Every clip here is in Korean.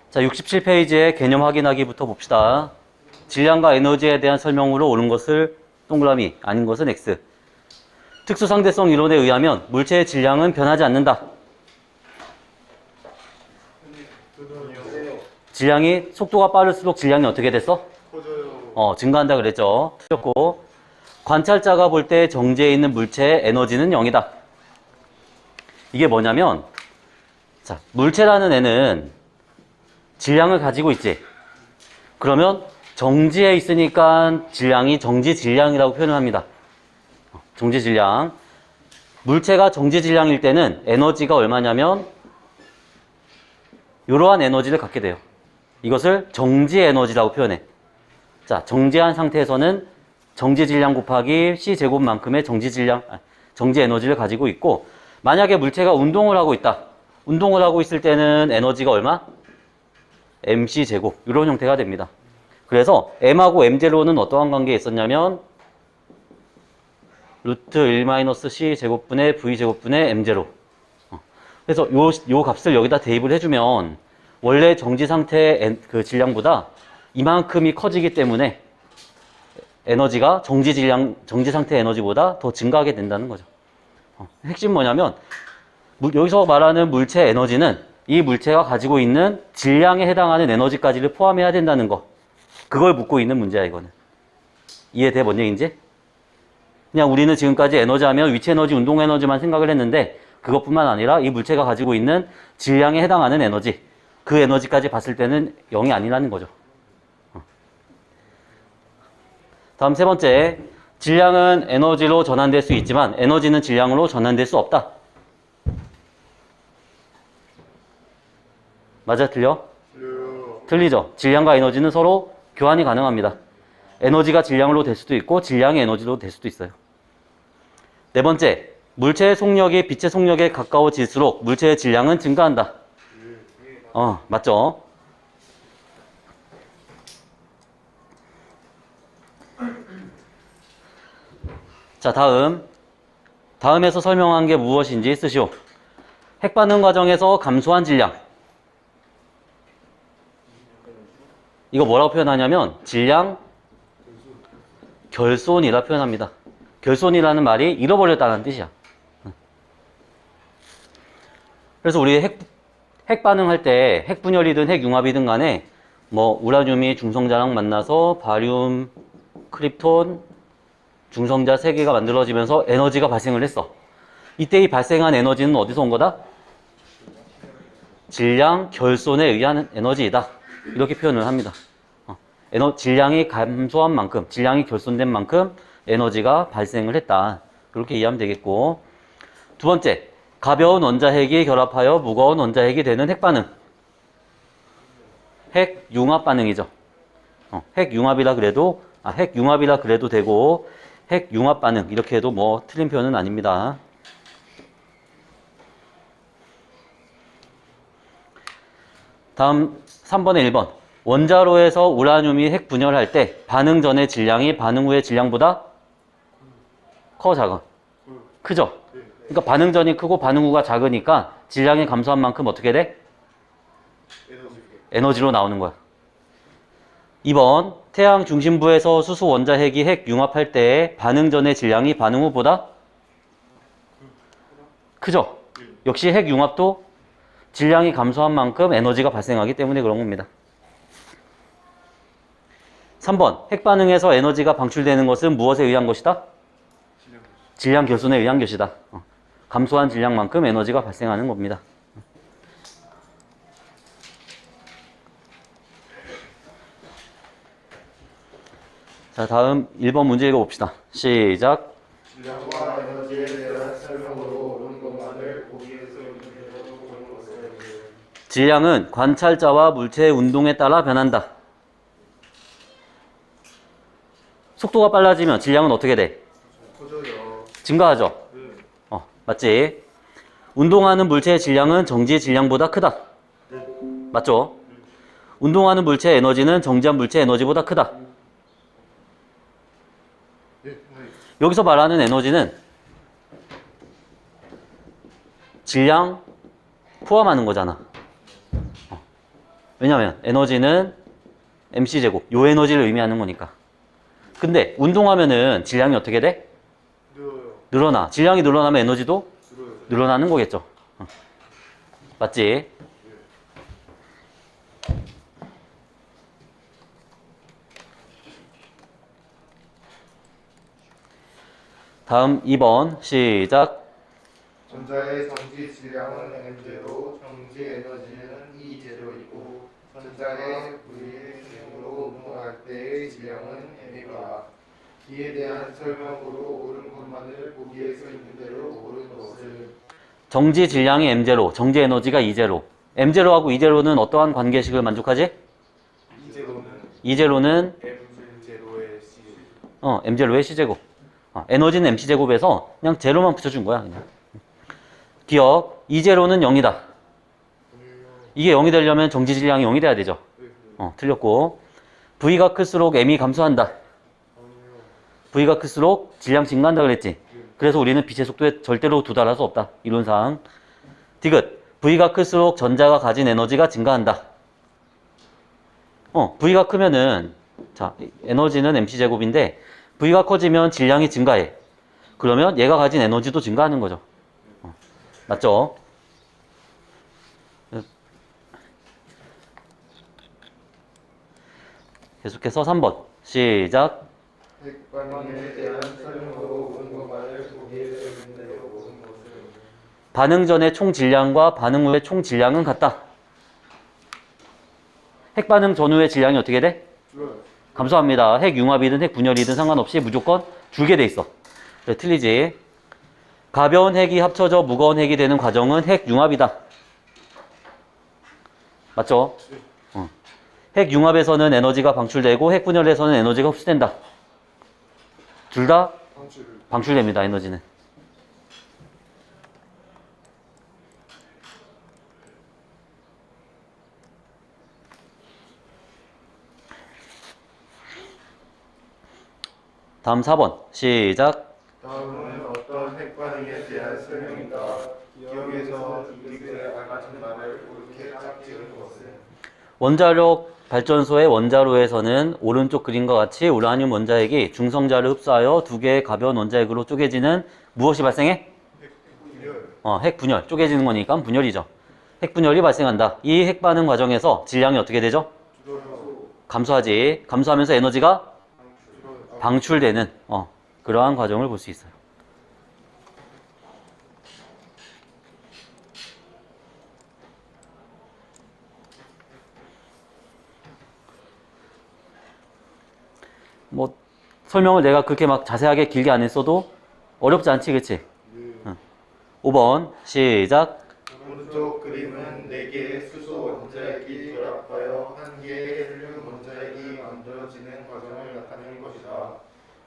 자, 67페이지에 개념 확인하기부터 봅시다. 질량과 에너지에 대한 설명으로 옳은 것을 동그라미, 아닌 것은 X. 특수상대성 이론에 의하면 물체의 질량은 변하지 않는다. 질량이 속도가 빠를수록 질량이 어떻게 됐어? 증가한다 그랬죠. 틀렸고, 관찰자가 볼 때 정지해 있는 물체의 에너지는 0이다. 이게 뭐냐면, 자, 물체라는 애는 질량을 가지고 있지. 그러면 정지해 있으니까 질량이 정지 질량이라고 표현을 합니다. 정지 질량. 물체가 정지 질량일 때는 에너지가 얼마냐면 이러한 에너지를 갖게 돼요. 이것을 정지 에너지라고 표현해. 자, 정지한 상태에서는 정지 질량 곱하기 C제곱만큼의 정지 질량, 정지 에너지를 가지고 있고, 만약에 물체가 운동을 하고 있다. 운동을 하고 있을 때는 에너지가 얼마? mc제곱. 이런 형태가 됩니다. 그래서 m하고 m제로는 어떠한 관계에 있었냐면 루트 1-c 제곱분의 v제곱분의 m제로. 그래서 요 값을 여기다 대입을 해주면 원래 정지 상태의 그 질량보다 이만큼이 커지기 때문에 에너지가 정지 상태의 에너지보다 더 증가하게 된다는 거죠. 핵심 뭐냐면 여기서 말하는 물체 에너지는 이 물체가 가지고 있는 질량에 해당하는 에너지까지를 포함해야 된다는 거. 그걸 묻고 있는 문제야, 이거는. 이해돼, 뭔 얘기인지? 그냥 우리는 지금까지 에너지 하면 위치 에너지, 운동 에너지만 생각을 했는데 그것뿐만 아니라 이 물체가 가지고 있는 질량에 해당하는 에너지, 그 에너지까지 봤을 때는 0이 아니라는 거죠. 다음 세 번째, 질량은 에너지로 전환될 수 있지만 에너지는 질량으로 전환될 수 없다. 맞아, 틀려? 틀리죠. 질량과 에너지는 서로 교환이 가능합니다. 에너지가 질량으로 될 수도 있고 질량이 에너지로 될 수도 있어요. 네 번째, 물체의 속력이 빛의 속력에 가까워질수록 물체의 질량은 증가한다. 맞죠? 자, 다음에서 설명한 게 무엇인지 쓰시오. 핵반응 과정에서 감소한 질량. 이거 뭐라고 표현하냐면 질량 결손이라 표현합니다. 결손이라는 말이 잃어버렸다는 뜻이야. 그래서 우리 핵 반응할 때 핵분열이든 핵융합이든 간에 뭐 우라늄이 중성자랑 만나서 바륨, 크립톤, 중성자 3개가 만들어지면서 에너지가 발생을 했어. 이때 이 발생한 에너지는 어디서 온 거다? 질량 결손에 의한 에너지이다. 이렇게 표현을 합니다. 질량이 감소한 만큼, 질량이 결손된 만큼 에너지가 발생을 했다. 그렇게 이해하면 되겠고. 두 번째, 가벼운 원자핵이 결합하여 무거운 원자핵이 되는 핵반응. 핵융합 반응이죠. 핵융합이라 그래도 되고, 핵융합 반응. 이렇게 해도 뭐 틀린 표현은 아닙니다. 다음 3번에 1번. 원자로에서 우라늄이 핵 분열할 때 반응 전의 질량이 반응 후의 질량보다 커, 작아? 크죠? 그러니까 반응 전이 크고 반응 후가 작으니까 질량이 감소한 만큼 어떻게 돼? 에너지로 나오는 거야. 2번. 태양 중심부에서 수소 원자핵이 핵 융합할 때 반응 전의 질량이 반응 후보다 크죠? 역시 핵 융합도 질량이 감소한 만큼 에너지가 발생하기 때문에 그런 겁니다. 3번. 핵반응에서 에너지가 방출되는 것은 무엇에 의한 것이다? 질량 결손에 의한 것이다. 감소한 질량만큼 에너지가 발생하는 겁니다. 자, 다음 1번 문제 읽어봅시다. 시작. 질량과 에너지에 대한 설명으로 옳은 것만을 보기에서 보는 것은 질량은 관찰자와 물체의 운동에 따라 변한다. 속도가 빨라지면 질량은 어떻게 돼? 커져요. 증가하죠? 맞지? 운동하는 물체의 질량은 정지의 질량보다 크다. 맞죠? 운동하는 물체의 에너지는 정지한 물체의 에너지보다 크다. 여기서 말하는 에너지는 질량 포함하는 거잖아. 왜냐면 에너지는 mc제곱, 요 에너지를 의미하는 거니까. 근데 운동하면은 질량이 어떻게 돼? 늘어나. 질량이 늘어나면 에너지도 늘어나는 거겠죠. 맞지? 다음 2번 시작. 전자의 정지 질량은 m제로, 정지 에너지는 E제로이고 전자의 V의 중으로 운동할 때의 질량은 m이다. 이에 대한 설명으로 옳은 것만을 보기에 써 있는 대로 옳은 것을 정지 질량이 m제로, 정지 에너지가 E제로. m제로하고 E제로는 어떠한 관계식을 만족하지? E제로는 m제로의 C m제로의 C제곱. 에너지는 mc제곱에서 그냥 제로만 붙여준 거야, 그냥. 기억, E제로는 0이다. 이게 0이 되려면 정지 질량이 0이 돼야 되죠. 틀렸고. V가 클수록 M이 감소한다. V가 클수록 질량 증가한다 그랬지. 그래서 우리는 빛의 속도에 절대로 도달할 수 없다. 이론상. 디귿, V가 클수록 전자가 가진 에너지가 증가한다. V가 크면은, 자, 에너지는 mc제곱인데, V가 커지면 질량이 증가해. 그러면 얘가 가진 에너지도 증가하는 거죠. 맞죠? 계속해서 3번. 시작. 핵반응에 대한 설명으로 옳은 것만을 보기에 써 있는 대로 옳은 것을 반응 전의 총 질량과 반응 후의 총 질량은 같다. 핵반응 전후의 질량이 어떻게 돼? 감소합니다. 핵융합이든 핵분열이든 상관없이 무조건 줄게 돼 있어. 그래, 틀리지. 가벼운 핵이 합쳐져 무거운 핵이 되는 과정은 핵융합이다. 맞죠? 핵융합에서는 에너지가 방출되고 핵분열에서는 에너지가 흡수된다. 둘 다 방출됩니다. 에너지는. 다음 4번 시작. 다음은 어떤 핵반응에 대한 설명이다. 기억에서 이것에 알맞은 말을 옳게 짝 지은 것은 원자력 발전소의 원자로에서는 오른쪽 그림과 같이 우라늄 원자핵이 중성자를 흡수하여 두 개의 가벼운 원자핵으로 쪼개지는 무엇이 발생해? 핵분열. 쪼개지는 거니까 분열이죠. 핵분열이 발생한다. 이 핵반응 과정에서 질량이 어떻게 되죠? 감소하지. 감소하면서 에너지가 방출되는 그러한 과정을 볼 수 있어요. 뭐 설명을 내가 그렇게 막 자세하게 길게 안 했어도 어렵지 않지, 그치? 5번 시작. 오른쪽 그림은 4개의 수소 원자핵이 결합하여 1개의 헬륨 원자핵이 만들어지는 과정을 나타내는 것이다.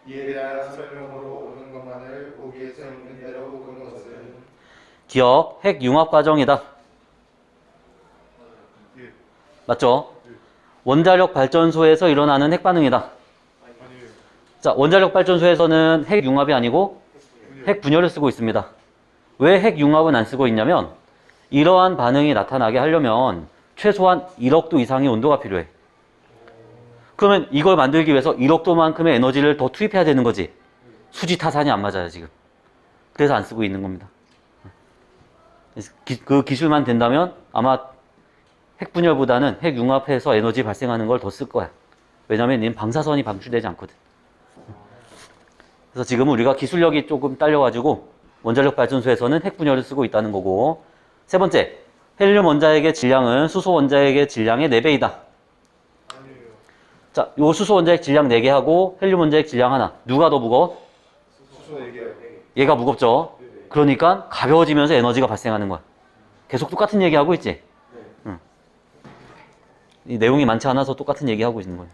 이에 대한 설명으로 옳은 것만을 보기에 써 있는 대로 옳은 것은 기억, 핵융합 과정이다. 맞죠? 원자력 발전소에서 일어나는 핵반응이다. 자, 원자력 발전소에서는 핵융합이 아니고 핵분열을 쓰고 있습니다. 왜 핵융합은 안 쓰고 있냐면 이러한 반응이 나타나게 하려면 최소한 1억 도 이상의 온도가 필요해. 그러면 이걸 만들기 위해서 1억 도만큼의 에너지를 더 투입해야 되는 거지. 수지 타산이 안 맞아요, 지금. 그래서 안 쓰고 있는 겁니다. 그 기술만 된다면 아마 핵분열보다는 핵융합해서 에너지 발생하는 걸 더 쓸 거야. 왜냐면 얘는 방사선이 방출되지 않거든. 그래서 지금 우리가 기술력이 조금 딸려가지고 원자력 발전소에서는 핵분열을 쓰고 있다는 거고. 세 번째, 헬륨 원자핵의 질량은 수소 원자핵의 질량의 4배이다. 자, 요 수소 원자핵 질량 4개 하고 헬륨 원자핵 질량 하나. 누가 더 무거워? 얘가 무겁죠? 그러니까 가벼워지면서 에너지가 발생하는 거야. 계속 똑같은 얘기하고 있지? 응. 이 내용이 많지 않아서 똑같은 얘기하고 있는 거야.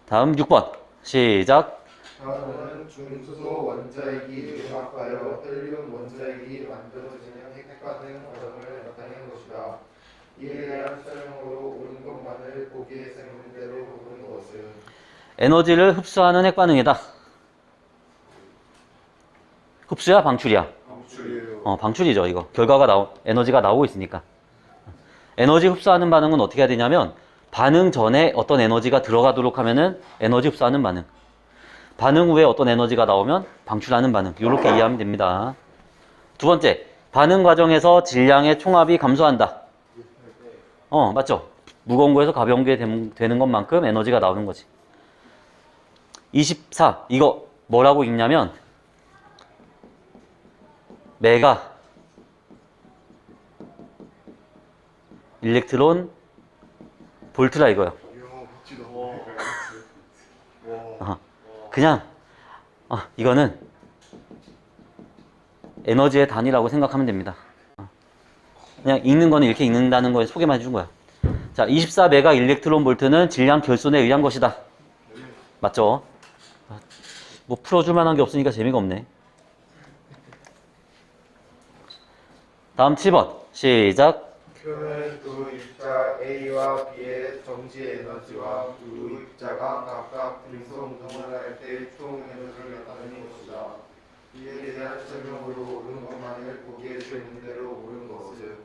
다음 6번 시작. 다음은 중수소 원자핵이 융합하여 헬륨 원자핵이 만들어지는 핵반응 과정을 나타내는 것이다. 이에 대한 설명으로 옳은 것만을 보기에 써 있는 대로 옳은 것은 에너지를 흡수하는 핵반응이다. 흡수야 방출이야? 방출이에요. 방출이죠, 이거. 에너지가 나오고 있으니까. 에너지 흡수하는 반응은 어떻게 해야 되냐면, 반응 전에 어떤 에너지가 들어가도록 하면은 에너지 흡수하는 반응. 반응 후에 어떤 에너지가 나오면 방출하는 반응. 이렇게 이해하면 됩니다. 두 번째, 반응 과정에서 질량의 총합이 감소한다. 맞죠? 무거운 거에서 가벼운 게 되는 것만큼 에너지가 나오는 거지. 24, 이거 뭐라고 읽냐면, 메가 일렉트론 볼트라 이거요. 그냥 이거는 에너지의 단위라고 생각하면 됩니다. 그냥 읽는 거는 이렇게 읽는다는 거에 소개만 해준 거야. 자, 24메가 일렉트론 볼트는 질량 결손에 의한 것이다. 맞죠? 뭐 풀어줄 만한 게 없으니까 재미가 없네. 다음 7번 시작. Q는 두 입자 A와 B의 정지 에너지와 두 입자가 각각 등소 운동을 할 때 총 에너지를 나타내는 것이다. 이에 대한 설명으로 옳은 것만을 보기에 되는 대로 옳은 것은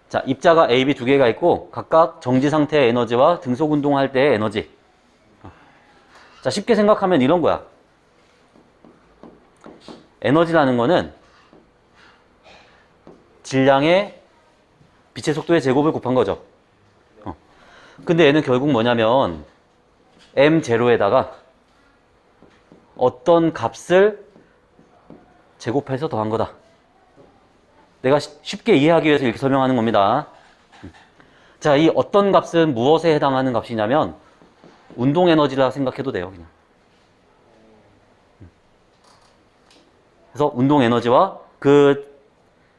자, 입자가 A, B 두 개가 있고 각각 정지 상태의 에너지와 등속 운동할 때의 에너지. 자, 쉽게 생각하면 이런 거야. 에너지라는 거는 질량의 빛의 속도의 제곱을 곱한 거죠. 근데 얘는 결국 뭐냐면 m0에다가 어떤 값을 제곱해서 더한 거다. 내가 쉽게 이해하기 위해서 이렇게 설명하는 겁니다. 자, 이 어떤 값은 무엇에 해당하는 값이냐면 운동 에너지라 생각해도 돼요, 그냥. 그래서 운동 에너지와 그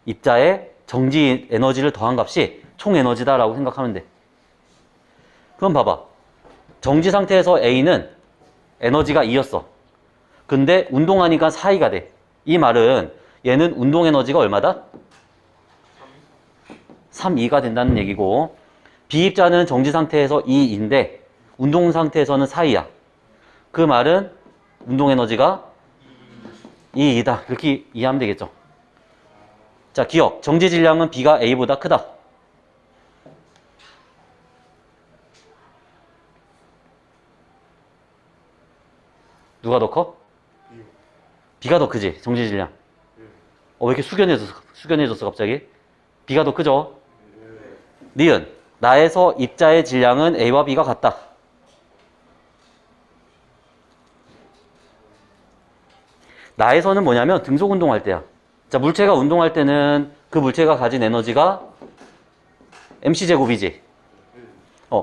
입자의 정지 에너지를 더한 값이 총 에너지다라고 생각하면 돼. 그럼 봐봐. 정지 상태에서 A는 에너지가 2였어. 근데 운동하니까 4E가 돼. 이 말은 얘는 운동 에너지가 얼마다? 3E가 된다는 얘기고, B 입자는 정지 상태에서 2인데 운동 상태에서는 4E야. 그 말은 운동 에너지가 2E다. 이렇게 이해하면 되겠죠. 자, 기억. 정지 질량은 B가 A보다 크다. 누가 더 커? B가 더 크지, 정지 질량. 왜 이렇게 숙연해졌어, 갑자기? B가 더 크죠? 니은. 나에서 입자의 질량은 A와 B가 같다. 나에서는 뭐냐면 등속 운동할 때야. 자, 물체가 운동할 때는 그 물체가 가진 에너지가 mc제곱이지.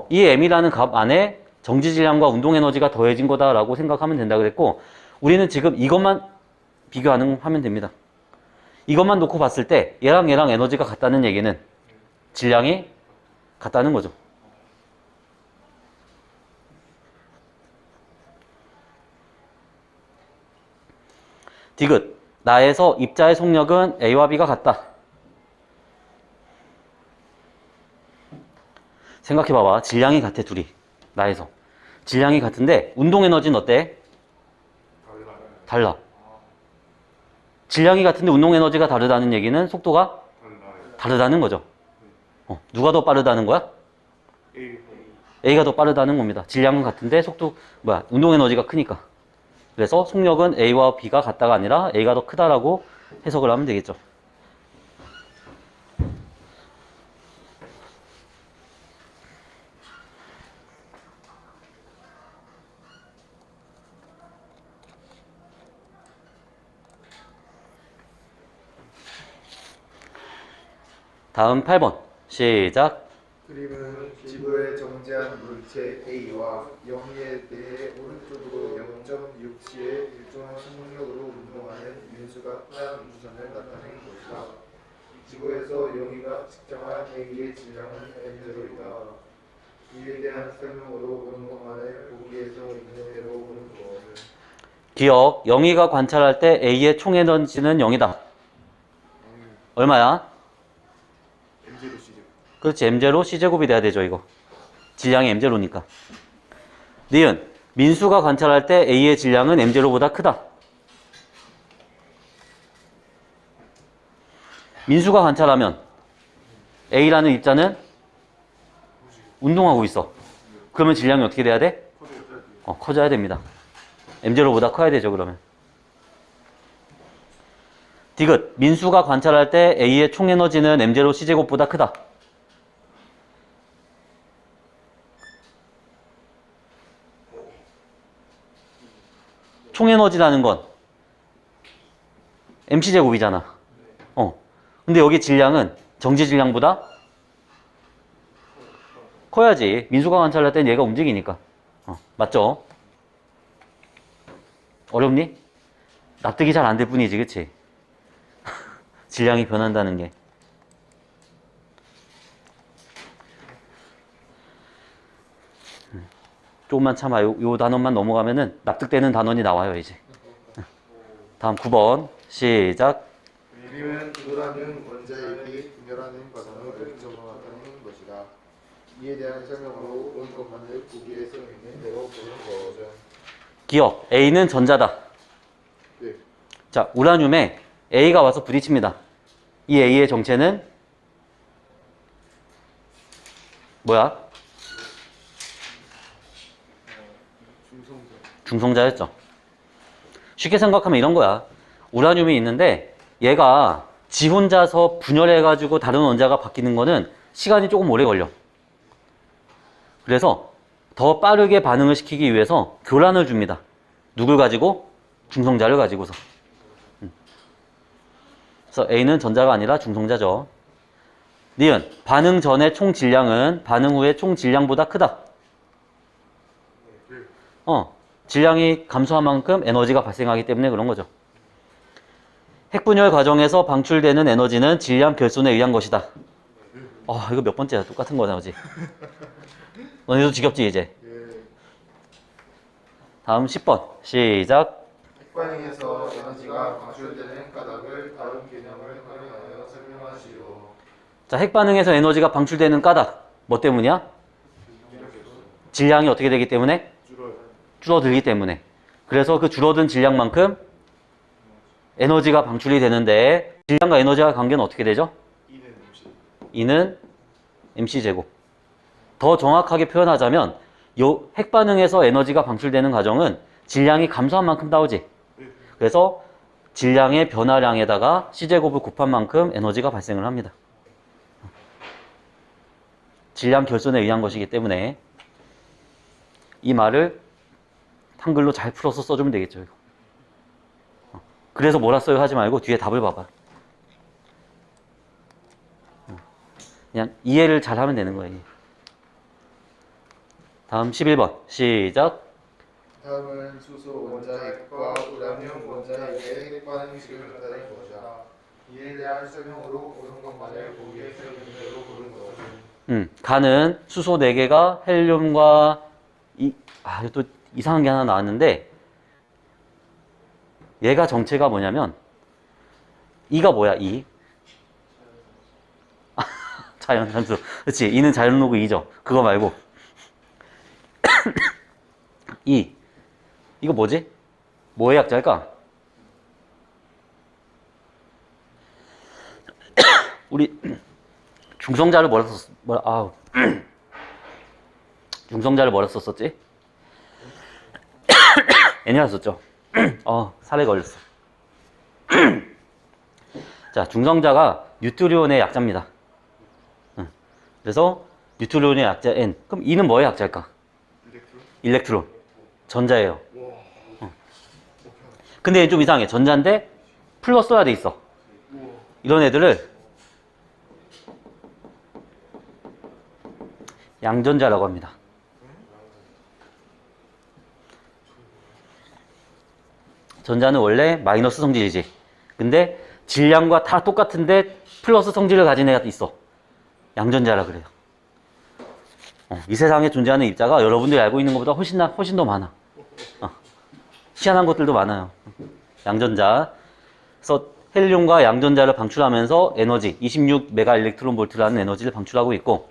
이 m이라는 값 안에 정지 질량과 운동 에너지가 더해진 거다라고 생각하면 된다 그랬고, 우리는 지금 이것만 하면 됩니다. 이것만 놓고 봤을 때 얘랑 에너지가 같다는 얘기는 질량이 같다는 거죠. 디귿. 나에서 입자의 속력은 A와 B가 같다. 생각해봐봐. 질량이 같아, 둘이. 나에서. 질량이 같은데 운동 에너지는 어때? 달라. 질량이 같은데 운동 에너지가 다르다는 얘기는 속도가 다르다는 거죠. 누가 더 빠르다는 거야? A가 더 빠르다는 겁니다. 질량은 같은데 운동 에너지가 크니까. 그래서 속력은 A와 B가 같다가 아니라 A가 더 크다라고 해석을 하면 되겠죠. 다음 8번 시작. 그림은 지구에 정지한 물체 A와 영위에 대해 오른쪽으로 0.6시의 일정한 속력으로 운동하는 윤수가 한 우선을 나타낸 것이다. 지구에서 영위가 측정한 A의 질량은 m제로이다. 이에 대한 설명으로 옳은 것만을 보기에서 있는 대로 옳은 것을. 기억. 영희가 관찰할 때 A의 총 에너지는 0이다. 얼마야? m제로 C제곱. 그렇지. m제로 C제곱이 돼야 되죠, 이거. 질량이 m제로니까. 니은. 민수가 관찰할 때 A의 질량은 m제로보다 크다. 민수가 관찰하면 A라는 입자는 운동하고 있어. 그러면 질량이 어떻게 돼야 돼? 커져야 됩니다. M0보다 커야 되죠, 그러면. 디귿, 민수가 관찰할 때 A의 총 에너지는 M0 C제곱보다 크다. 총 에너지라는 건 MC제곱이잖아. 근데 여기 질량은 정지 질량보다 커야지. 민수가 관찰할 땐 얘가 움직이니까. 맞죠? 어렵니? 납득이 잘 안 될 뿐이지, 그치? 질량이 변한다는 게. 조금만 참아. 요 단원만 넘어가면은 납득되는 단원이 나와요, 이제. 다음 9번. 시작. 그림은 우라늄 원자핵이 분열하는 과정을 점화하는 것이다. 이에 대한 설명으로 원것만을 보기에 써 있는 대로 보는 거죠. 기억. A는 전자다. 네. 자, 우라늄에 A가 와서 부딪힙니다. 이 A의 정체는 뭐야? 중성자였죠. 쉽게 생각하면 이런 거야. 우라늄이 있는데 얘가 지 혼자서 분열해가지고 다른 원자가 바뀌는 거는 시간이 조금 오래 걸려. 그래서 더 빠르게 반응을 시키기 위해서 교란을 줍니다. 누굴 가지고? 중성자를 가지고서. 그래서 A는 전자가 아니라 중성자죠. 니은, 반응 전의 총 질량은 반응 후의 총 질량보다 크다. 질량이 감소한 만큼 에너지가 발생하기 때문에 그런 거죠. 핵분열 과정에서 방출되는 에너지는 질량 결손에 의한 것이다. 이거 몇 번째야? 똑같은 거나 그지? 너네도 지겹지 이제? 다음 10번 시작. 핵반응에서 에너지가 방출되는 까닭을 다른 개념을 활용하여 설명하시오. 자, 핵반응에서 에너지가 방출되는 까닭 뭐 때문이야? 질량이 어떻게 되기 때문에? 줄어들기 때문에. 그래서 그 줄어든 질량만큼 에너지가 방출이 되는데 질량과 에너지와 관계는 어떻게 되죠? E는 mc제곱. 더 정확하게 표현하자면 요 핵반응에서 에너지가 방출되는 과정은 질량이 감소한 만큼 나오지. 그래서 질량의 변화량에다가 C제곱을 곱한 만큼 에너지가 발생을 합니다. 질량 결손에 의한 것이기 때문에 이 말을 한글로 잘 풀어서 써주면 되겠죠. 이거. 그래서 뭐라 써요 하지 말고 뒤에 답을 봐봐. 그냥 이해를 잘 하면 되는 거예요. 다음 11번 시작. 다음은 수소 원자핵과 우라늄 원자핵의 핵반응식을 나타낸 것이다. 이에 대한 설명으로 옳은 것만을 보기에 써 있는 대로 고른 것. 가는 수소 4개가 헬륨과 이거 또 이상한 게 하나 나왔는데 얘가 정체가 뭐냐면 이가 뭐야? 이 자연산수. 그렇지. 이는 자연로그 2죠. 그거 말고 이거 뭐지? 뭐의 약자일까? 우리 중성자를 중성자를 뭐라 썼었지? N이라 썼죠. 살에 걸렸어. 자, 중성자가 뉴트리온의 약자입니다. 그래서 뉴트리온의 약자 N. 그럼 E는 뭐의 약자일까? 일렉트론. 전자예요. 근데 얘는 좀 이상해. 전자인데 플러스가 돼 있어. 이런 애들을 양전자라고 합니다. 전자는 원래 마이너스 성질이지. 근데 질량과 다 똑같은데 플러스 성질을 가진 애가 있어. 양전자라 그래요. 이 세상에 존재하는 입자가 여러분들이 알고 있는 것보다 훨씬 더 많아. 희한한 것들도 많아요. 양전자. 그래서 헬륨과 양전자를 방출하면서 에너지 26메가 일렉트론 볼트라는 에너지를 방출하고 있고,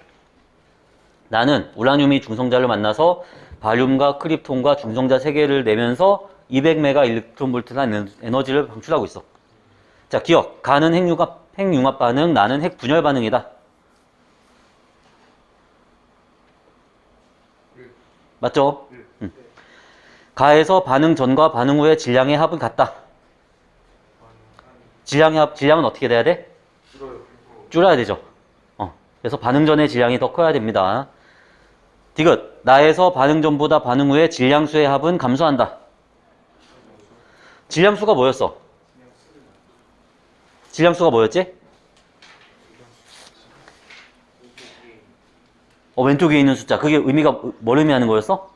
나는 우라늄이 중성자를 만나서 바륨과 크립톤과 중성자 3개를 내면서 200메가 일렉트론 볼트라는 에너지를 방출하고 있어. 자, 기억. 가는 핵류가 핵융합 반응, 나는 핵분열 반응이다. 맞죠? 가에서 반응 전과 반응 후의 질량의 합은 같다. 질량은 어떻게 돼야 돼? 줄여야 되죠. 그래서 반응 전의 질량이 더 커야 됩니다. 디귿, 나에서 반응 전보다 반응 후의 질량수의 합은 감소한다. 질량수가 뭐였어? 질량수가 뭐였지? 왼쪽에 있는 숫자. 그게 의미가 뭘 의미하는 거였어?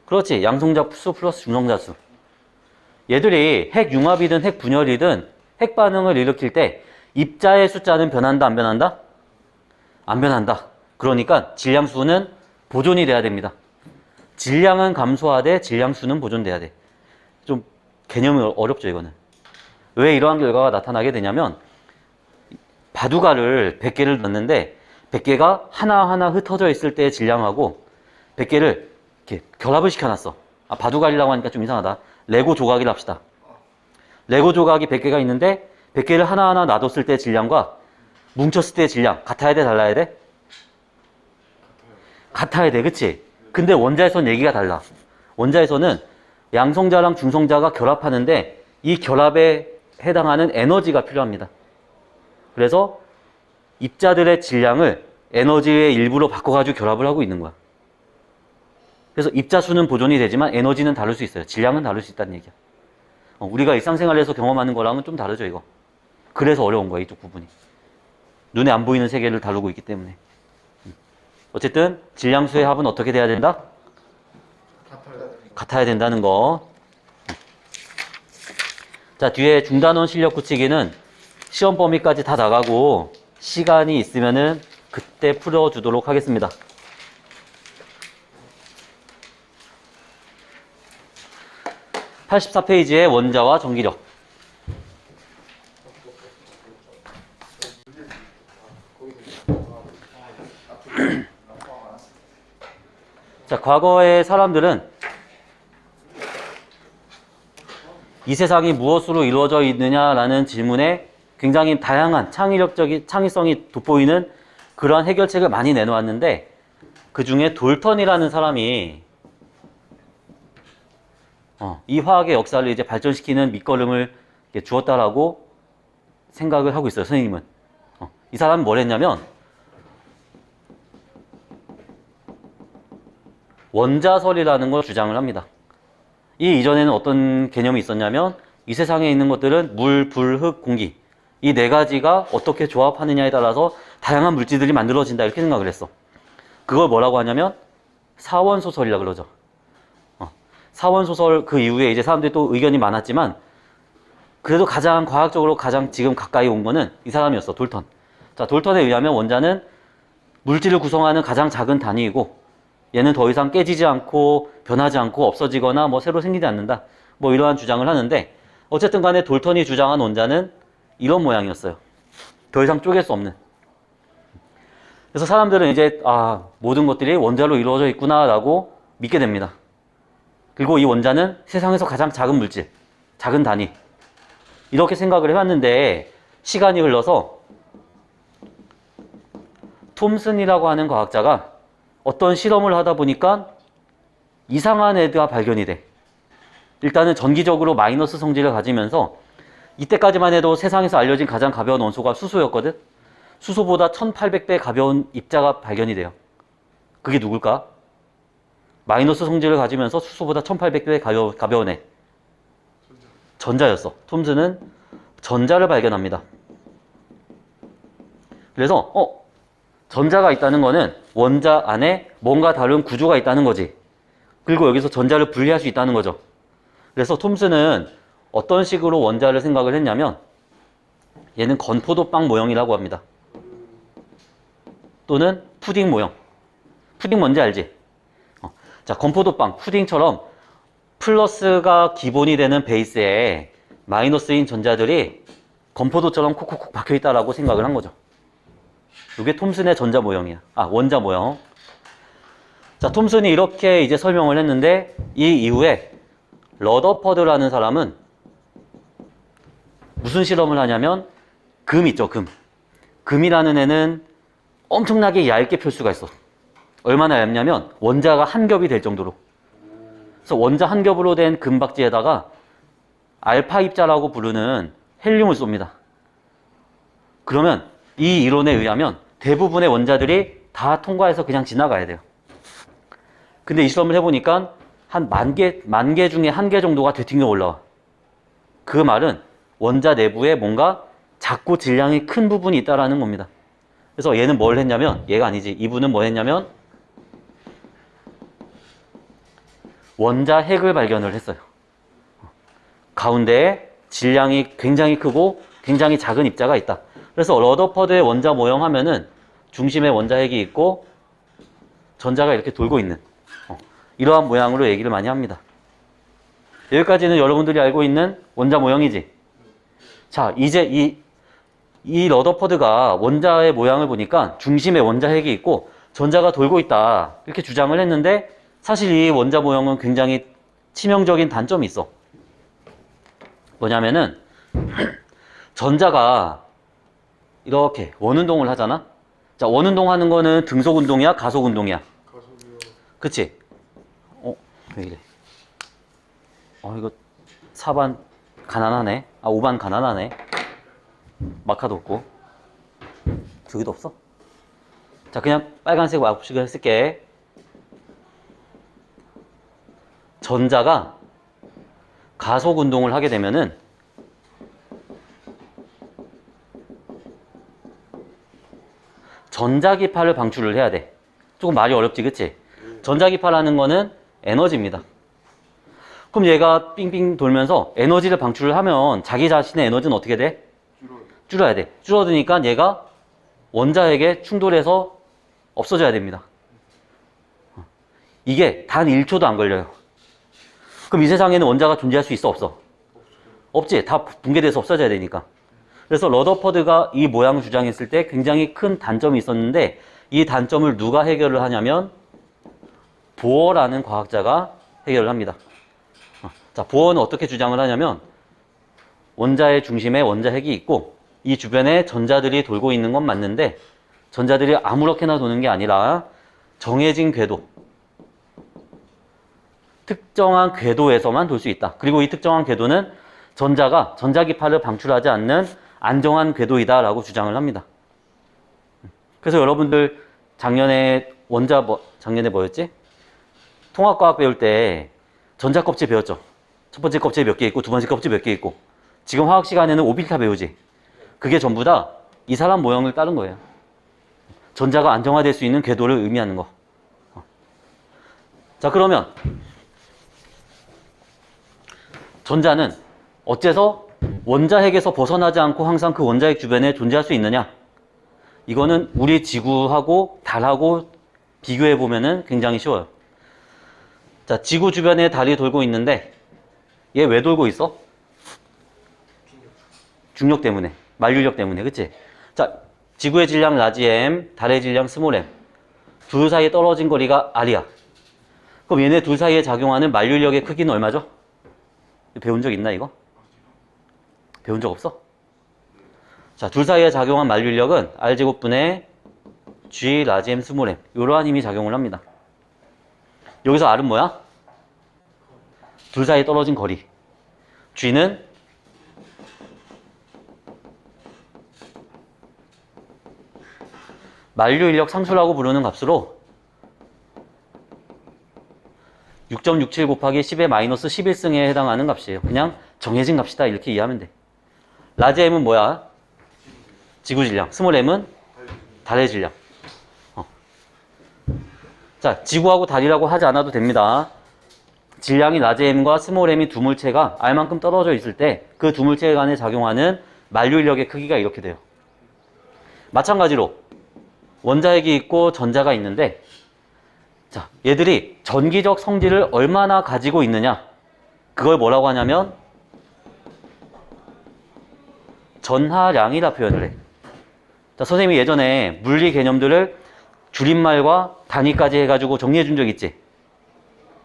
그렇지. 양성자 수 플러스 중성자 수. 얘들이 핵융합이든 핵분열이든 핵반응을 일으킬 때 입자의 숫자는 변한다, 안 변한다? 안 변한다. 그러니까 질량수는 보존이 돼야 됩니다. 질량은 감소하되 질량수는 보존돼야 돼. 좀 개념이 어렵죠, 이거는. 왜 이러한 결과가 나타나게 되냐면 바둑알을 100개를 넣는데 100개가 하나하나 흩어져 있을 때의 질량하고 100개를 이렇게 결합을 시켜놨어. 바둑알이라고 하니까 좀 이상하다. 레고 조각이라 합시다. 레고 조각이 100개가 있는데 100개를 하나하나 놔뒀을 때의 질량과 뭉쳤을 때의 질량 같아야 돼, 달라야 돼? 같아야 돼, 그치? 근데 원자에서는 얘기가 달라. 원자에서는 양성자랑 중성자가 결합하는데 이 결합에 해당하는 에너지가 필요합니다. 그래서 입자들의 질량을 에너지의 일부로 바꿔가지고 결합을 하고 있는 거야. 그래서 입자 수는 보존이 되지만 에너지는 다를 수 있어요. 질량은 다를 수 있다는 얘기야. 우리가 일상생활에서 경험하는 거랑은 좀 다르죠, 이거. 그래서 어려운 거야, 이쪽 부분이. 눈에 안 보이는 세계를 다루고 있기 때문에. 어쨌든 질량수의 합은 어떻게 돼야 된다? 같아야 된다는 거. 자, 뒤에 중단원 실력 굳히기는 시험 범위까지 다 나가고 시간이 있으면은 그때 풀어주도록 하겠습니다. (84페이지에) 원자와 전기력. 자, 과거의 사람들은 이 세상이 무엇으로 이루어져 있느냐라는 질문에 굉장히 다양한 창의성이 돋보이는 그러한 해결책을 많이 내놓았는데 그 중에 돌턴이라는 사람이 이 화학의 역사를 이제 발전시키는 밑거름을 주었다라고 생각을 하고 있어요, 선생님은. 이 사람은 뭘 했냐면 원자설이라는 걸 주장을 합니다. 이 이전에는 어떤 개념이 있었냐면 이 세상에 있는 것들은 물, 불, 흙, 공기 이 네 가지가 어떻게 조합하느냐에 따라서 다양한 물질들이 만들어진다 이렇게 생각을 했어. 그걸 뭐라고 하냐면 사원소설이라고 그러죠. 사원소설 그 이후에 이제 사람들이 또 의견이 많았지만 그래도 가장 과학적으로 가장 지금 가까이 온 거는 이 사람이었어, 돌턴. 자, 돌턴에 의하면 원자는 물질을 구성하는 가장 작은 단위이고 얘는 더 이상 깨지지 않고 변하지 않고 없어지거나 뭐 새로 생기지 않는다. 뭐 이러한 주장을 하는데 어쨌든 간에 돌턴이 주장한 원자는 이런 모양이었어요. 더 이상 쪼갤 수 없는. 그래서 사람들은 이제 모든 것들이 원자로 이루어져 있구나라고 믿게 됩니다. 그리고 이 원자는 세상에서 가장 작은 물질, 작은 단위 이렇게 생각을 해왔는데 시간이 흘러서 톰슨이라고 하는 과학자가 어떤 실험을 하다 보니까 이상한 애가 발견이 돼. 일단은 전기적으로 마이너스 성질을 가지면서 이때까지만 해도 세상에서 알려진 가장 가벼운 원소가 수소였거든. 수소보다 1800배 가벼운 입자가 발견이 돼요. 그게 누굴까? 마이너스 성질을 가지면서 수소보다 1800배 가벼운 애. 전자였어. 톰슨은 전자를 발견합니다. 그래서 전자가 있다는 거는 원자 안에 뭔가 다른 구조가 있다는 거지. 그리고 여기서 전자를 분리할 수 있다는 거죠. 그래서 톰슨은 어떤 식으로 원자를 생각을 했냐면 얘는 건포도빵 모형이라고 합니다. 또는 푸딩 모형. 푸딩 뭔지 알지? 자, 건포도빵, 푸딩처럼 플러스가 기본이 되는 베이스에 마이너스인 전자들이 건포도처럼 콕콕콕 박혀있다라고 생각을 한 거죠. 이게 톰슨의 전자 모형이야. 원자 모형. 자, 톰슨이 이렇게 이제 설명을 했는데 이 이후에 러더퍼드라는 사람은 무슨 실험을 하냐면 금 있죠, 금. 금이라는 애는 엄청나게 얇게 펼 수가 있어. 얼마나 얇냐면 원자가 한 겹이 될 정도로. 그래서 원자 한 겹으로 된 금박지에다가 알파 입자라고 부르는 헬륨을 쏩니다. 그러면 이 이론에 의하면 대부분의 원자들이 다 통과해서 그냥 지나가야 돼요. 근데 이 실험을 해보니까 한 만 개 중에 한 개 정도가 되튕겨 올라와. 그 말은 원자 내부에 뭔가 작고 질량이 큰 부분이 있다라는 겁니다. 그래서 얘는 뭘 했냐면, 얘가 아니지, 이분은 뭐 했냐면 원자 핵을 발견을 했어요. 가운데에 질량이 굉장히 크고 굉장히 작은 입자가 있다. 그래서 러더퍼드의 원자 모형 하면은 중심에 원자 핵이 있고 전자가 이렇게 돌고 있는 이러한 모양으로 얘기를 많이 합니다. 여기까지는 여러분들이 알고 있는 원자 모형이지. 자, 이제 이 러더퍼드가 원자의 모양을 보니까 중심에 원자 핵이 있고 전자가 돌고 있다 이렇게 주장을 했는데, 사실 이 원자 모형은 굉장히 치명적인 단점이 있어. 뭐냐면은 전자가 이렇게 원운동을 하잖아. 자, 원운동 하는 거는 등속운동이야, 가속운동이야? 가속이요. 그치? 왜 이래? 이거 4반 가난하네. 5반 가난하네. 마카도 없고. 저기도 없어? 자, 그냥 빨간색 마법식을 쓸게. 전자가 가속 운동을 하게 되면은 전자기파를 방출을 해야 돼. 조금 말이 어렵지, 그치? 전자기파라는 거는 에너지입니다. 그럼 얘가 삥삥 돌면서 에너지를 방출을 하면 자기 자신의 에너지는 어떻게 돼? 줄어야 돼. 줄어드니까 얘가 원자핵에 충돌해서 없어져야 됩니다. 이게 단 1초도 안 걸려요. 그럼 이 세상에는 원자가 존재할 수 있어, 없어? 없지. 다 붕괴돼서 없어져야 되니까. 그래서 러더퍼드가 이 모양을 주장했을 때 굉장히 큰 단점이 있었는데, 이 단점을 누가 해결을 하냐면 보어라는 과학자가 해결을 합니다. 자, 보어는 어떻게 주장을 하냐면 원자의 중심에 원자핵이 있고 이 주변에 전자들이 돌고 있는 건 맞는데, 전자들이 아무렇게나 도는 게 아니라 정해진 궤도, 특정한 궤도에서만 돌 수 있다. 그리고 이 특정한 궤도는 전자가 전자기파를 방출하지 않는 안정한 궤도이다라고 주장을 합니다. 그래서 여러분들 작년에 작년에 뭐였지? 통합과학 배울 때 전자껍질 배웠죠? 첫 번째 껍질 몇 개 있고 두 번째 껍질 몇 개 있고. 지금 화학 시간에는 오빌타 배우지? 그게 전부 다 이 사람 모형을 따른 거예요. 전자가 안정화될 수 있는 궤도를 의미하는 거. 자, 그러면 전자는 어째서 원자핵에서 벗어나지 않고 항상 그 원자핵 주변에 존재할 수 있느냐? 이거는 우리 지구하고 달하고 비교해 보면은 굉장히 쉬워요. 자, 지구 주변에 달이 돌고 있는데 얘 왜 돌고 있어? 중력 때문에, 만류력 때문에, 그치? 자, 지구의 질량 라지 m, 달의 질량 스몰 m. 둘 사이에 떨어진 거리가 r이야. 그럼 얘네 둘 사이에 작용하는 만류력의 크기는 얼마죠? 배운 적 있나, 이거? 배운 적 없어? 자, 둘 사이에 작용한 만류력은 r제곱분의 g 라지 m 스몰 m. 이러한 힘이 작용을 합니다. 여기서 r은 뭐야? 둘 사이에 떨어진 거리. g는 만류인력 상수라고 부르는 값으로 6.67 곱하기 10의 마이너스 11승에 해당하는 값이에요. 그냥 정해진 값이다 이렇게 이해하면 돼. 라지 m은 뭐야? 지구 질량. 스몰 m은 달의 질량. 자, 지구하고 달이라고 하지 않아도 됩니다. 질량이 라지 m과 스몰 m이 두 물체가 r만큼 떨어져 있을 때 그 두 물체 간에 작용하는 만류인력의 크기가 이렇게 돼요. 마찬가지로 원자핵이 있고 전자가 있는데, 자, 얘들이 전기적 성질을 얼마나 가지고 있느냐, 그걸 뭐라고 하냐면 전하량이라 표현을 해. 자, 선생님이 예전에 물리 개념들을 줄임말과 단위까지 해가지고 정리해 준 적 있지?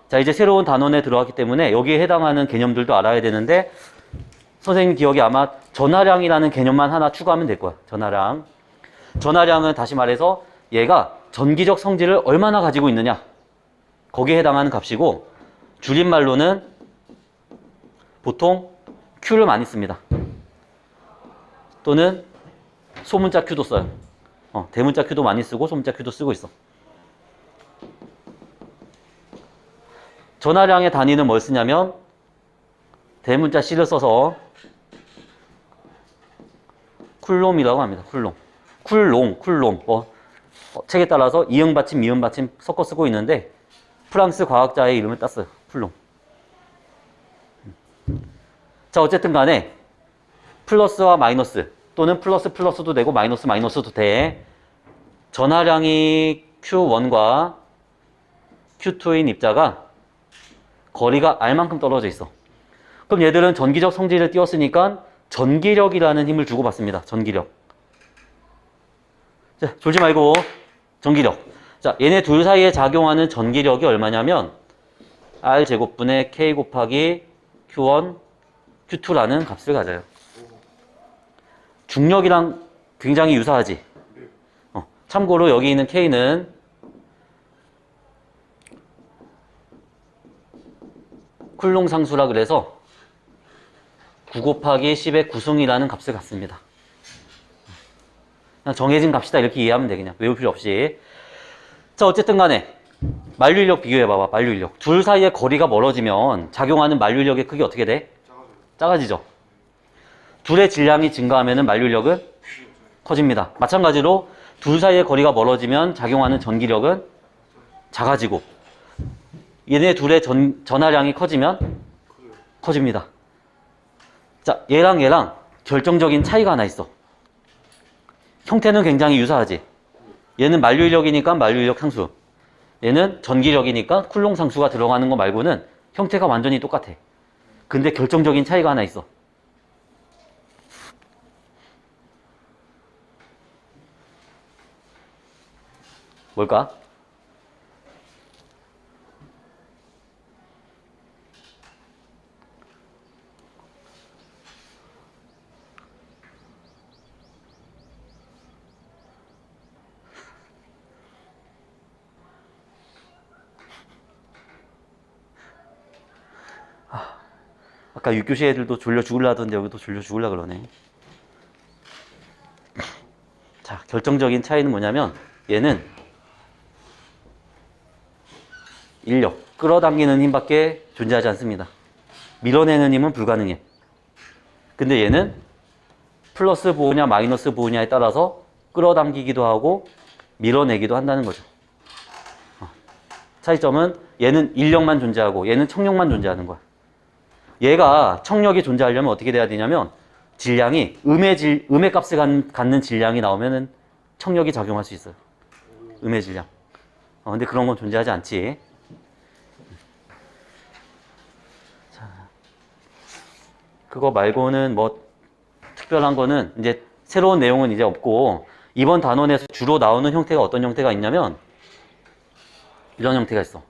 자, 이제 새로운 단원에 들어왔기 때문에 여기에 해당하는 개념들도 알아야 되는데, 선생님 기억에 아마 전하량이라는 개념만 하나 추가하면 될 거야. 전하량. 전하량은 다시 말해서 얘가 전기적 성질을 얼마나 가지고 있느냐. 거기에 해당하는 값이고, 줄임말로는 보통 Q를 많이 씁니다. 또는 소문자 Q도 써요. 대문자 Q도 많이 쓰고 소문자 Q도 쓰고 있어. 전하량의 단위는 뭘 쓰냐면 대문자 C를 써서 쿨롬이라고 합니다. 쿨롬. 책에 따라서 이응 받침, 미응 받침 섞어 쓰고 있는데 프랑스 과학자의 이름을 땄어요. 쿨롬. 자, 어쨌든 간에 플러스와 마이너스 또는 플러스도 되고 마이너스도 돼. 전하량이 Q1과 Q2인 입자가 거리가 R만큼 떨어져 있어. 그럼 얘들은 전기적 성질을 띄웠으니까 전기력이라는 힘을 주고받습니다. 전기력. 자, 졸지 말고 전기력. 자, 얘네 둘 사이에 작용하는 전기력이 얼마냐면 R제곱분의 K 곱하기 Q1, Q2라는 값을 가져요. 중력이랑 굉장히 유사하지. 참고로 여기 있는 K는 쿨롱 상수라 그래서 9 곱하기 10의 9승이라는 값을 갖습니다. 그냥 정해진 값이다 이렇게 이해하면 돼. 그냥 외울 필요 없이. 자, 어쨌든 간에 만류인력 비교해봐봐. 만류인력. 둘 사이의 거리가 멀어지면 작용하는 만류인력의 크기 어떻게 돼? 작아지죠. 둘의 질량이 증가하면 만류인력은 커집니다. 마찬가지로 둘 사이의 거리가 멀어지면 작용하는 전기력은 작아지고 얘네 둘의 전하량이 커지면 커집니다. 자, 얘랑 결정적인 차이가 하나 있어. 형태는 굉장히 유사하지. 얘는 만류인력이니까 만류인력 상수. 얘는 전기력이니까 쿨롱 상수가 들어가는 거 말고는 형태가 완전히 똑같아. 근데 결정적인 차이가 하나 있어. 뭘까? 아까 6교시 애들도 졸려 죽을라 하던데 여기도 졸려 죽을라 그러네. 자, 결정적인 차이는 뭐냐면 얘는 인력, 끌어당기는 힘밖에 존재하지 않습니다. 밀어내는 힘은 불가능해. 근데 얘는 플러스 보호냐 마이너스 보호냐에 따라서 끌어당기기도 하고 밀어내기도 한다는 거죠. 차이점은 얘는 인력만 존재하고 얘는 청력만 존재하는 거야. 얘가 청력이 존재하려면 어떻게 돼야 되냐면 질량이 음의 값을 갖는 질량이 나오면은 청력이 작용할 수 있어요. 음의 질량. 근데 그런 건 존재하지 않지. 자, 그거 말고는 뭐 특별한 거는 이제 새로운 내용은 이제 없고 이번 단원에서 주로 나오는 형태가 어떤 형태가 있냐면 이런 형태가 있어.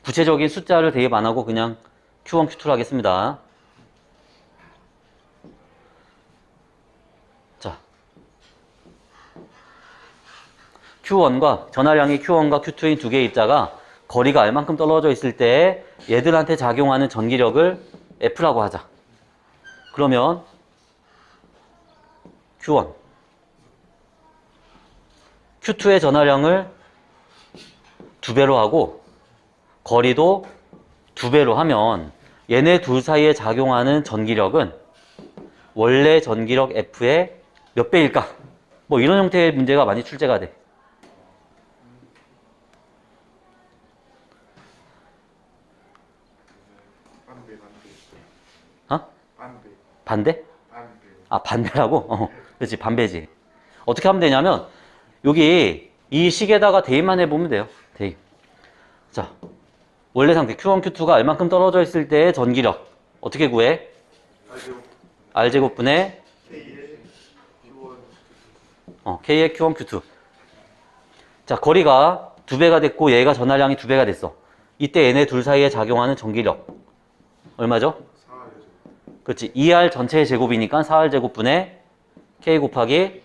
구체적인 숫자를 대입 안 하고 그냥 Q1, Q2로 하겠습니다. 자, Q1과 전하량이 Q1과 Q2인 두 개의 입자가 거리가 R만큼 떨어져 있을 때 얘들한테 작용하는 전기력을 F라고 하자. 그러면 Q1, Q2의 전하량을 2배로 하고 거리도 2배로 하면 얘네 둘 사이에 작용하는 전기력은 원래 전기력 F의 몇 배일까? 뭐 이런 형태의 문제가 많이 출제가 돼. 반대? 아, 반대라고? 그렇지, 반배지. 어떻게 하면 되냐면 여기 이 식에다가 대입만 해보면 돼요. 대입. 자, 원래 상태 Q1, Q2가 R만큼 떨어져 있을 때의 전기력 어떻게 구해? R제곱분의 K의 Q1, Q2. 자, 거리가 2배가 됐고 얘가 전하량이 2배가 됐어. 이때 얘네 둘 사이에 작용하는 전기력 얼마죠? 4R이죠. 그렇지. 2R 전체의 제곱이니까 4R 제곱분의 K 곱하기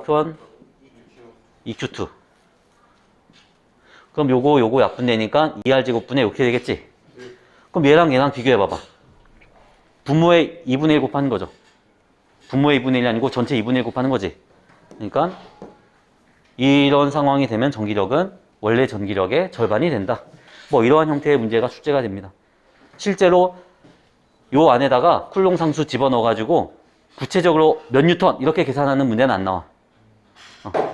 Q1 2Q2. 그럼 요거 약분되니까 2R 제곱분의 이렇게 되겠지? 그럼 얘랑 비교해봐봐. 분모의 2분의 1 곱하는 거죠. 분모의 2분의 1이 아니고 전체 2분의 1 곱하는 거지. 그러니까 이런 상황이 되면 전기력은 원래 전기력의 절반이 된다. 뭐 이러한 형태의 문제가 출제가 됩니다. 실제로 요 안에다가 쿨롱 상수 집어넣어가지고 구체적으로 몇 뉴턴 이렇게 계산하는 문제는 안 나와.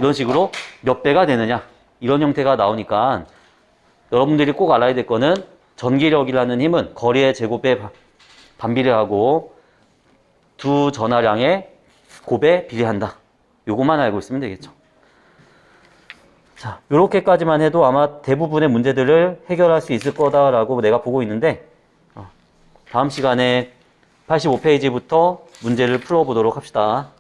이런 식으로 몇 배가 되느냐 이런 형태가 나오니까 여러분들이 꼭 알아야 될 거는 전기력이라는 힘은 거리의 제곱에 반비례하고 두 전하량의 곱에 비례한다. 요것만 알고 있으면 되겠죠. 자, 요렇게까지만 해도 아마 대부분의 문제들을 해결할 수 있을 거다라고 내가 보고 있는데 다음 시간에 85페이지부터 문제를 풀어보도록 합시다.